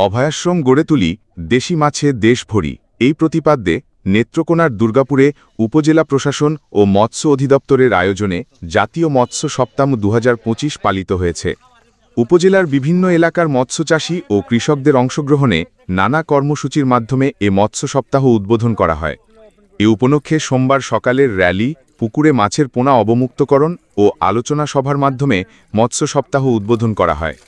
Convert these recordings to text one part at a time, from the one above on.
অভয়াশ্রম গড়ে তুলি, দেশি মাছে দেশ ভরি। এই প্রতিপাদ্যে নেত্রকোনার দুর্গাপুরে উপজেলা প্রশাসন ও মৎস্য অধিদপ্তরের আয়োজনে জাতীয় মৎস্য সপ্তাহ ২০২৫ পালিত হয়েছে। উপজেলার বিভিন্ন এলাকার মৎস্যচাষী ও কৃষকদের অংশগ্রহণে নানা কর্মসূচির মাধ্যমে এ মৎস্য সপ্তাহ উদ্বোধন করা হয়। এ উপলক্ষে সোমবার সকালের র্যালি, পুকুরে মাছের পোনা অবমুক্তকরণ ও আলোচনা সভার মাধ্যমে মৎস্য সপ্তাহ উদ্বোধন করা হয়।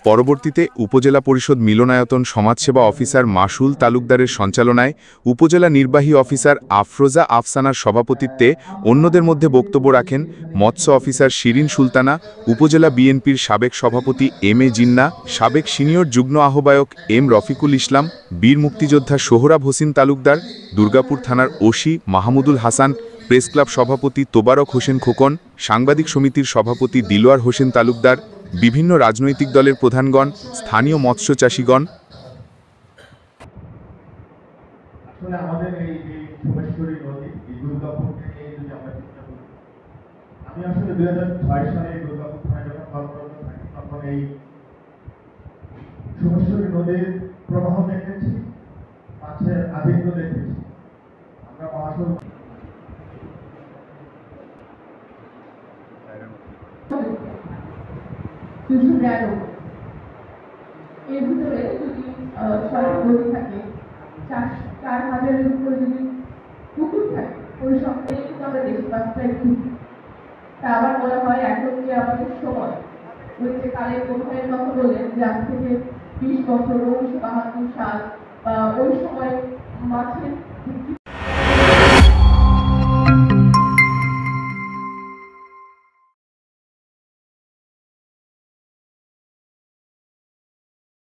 পরবর্তীতে উপজেলা পরিষদ মিলনায়তন সমাজসেবা অফিসার মাসুল তালুকদারের সঞ্চালনায় উপজেলা নির্বাহী অফিসার আফরোজা আফসানার সভাপতিত্বে অন্যদের মধ্যে বক্তব্য রাখেন মৎস্য অফিসার শিরিন সুলতানা, উপজেলা বিএনপির সাবেক সভাপতি এম এ জিন্না, সাবেক সিনিয়র যুগ্ম আহ্বায়ক এম রফিকুল ইসলাম, বীর মুক্তিযোদ্ধা সোহরাব হোসেন তালুকদার, দুর্গাপুর থানার OC Mahmudul Hasan, press club সভাপতি তোবারক হোসেন খোকন, সাংবাদিক সমিতির সভাপতি দিলওয়ার হোসেন তালুকদার, বিভিন্ন রাজনৈতিক দলের প্রধানগণ, স্থানীয় মৎস্যচাষীগণ। আসলে আমাদের এই যে সোমেশ্বরী নদী, এই দুর্গাপুরকে নিয়ে যদি আমরা চিন্তা করি, আমি আসলে ২০০৬ সালে দুর্গাপুর থানায় যখন কর্মরত থাকি তখন এই সোমেশ্বরী নদীর প্রবাহ দেখেছি, মাছের আধিক্য দেখেছি। আমরা মহাসড়ক এর ভিতরে যদি ৬টি নদী থাকে, ৪,০০০-এর উপরে যদি পুকুর থাকে, ওই সঙ্গে কিন্তু আমরা দেশি মাছটাই খুঁজি। তা আমার মনে হয় এখন যে আমাদের সময়, ওই যে কালের প্রবাহের কথা বললেন যে আজ থেকে ২০ বছর ১৯৭২ সাল বা ওই সময় মাছের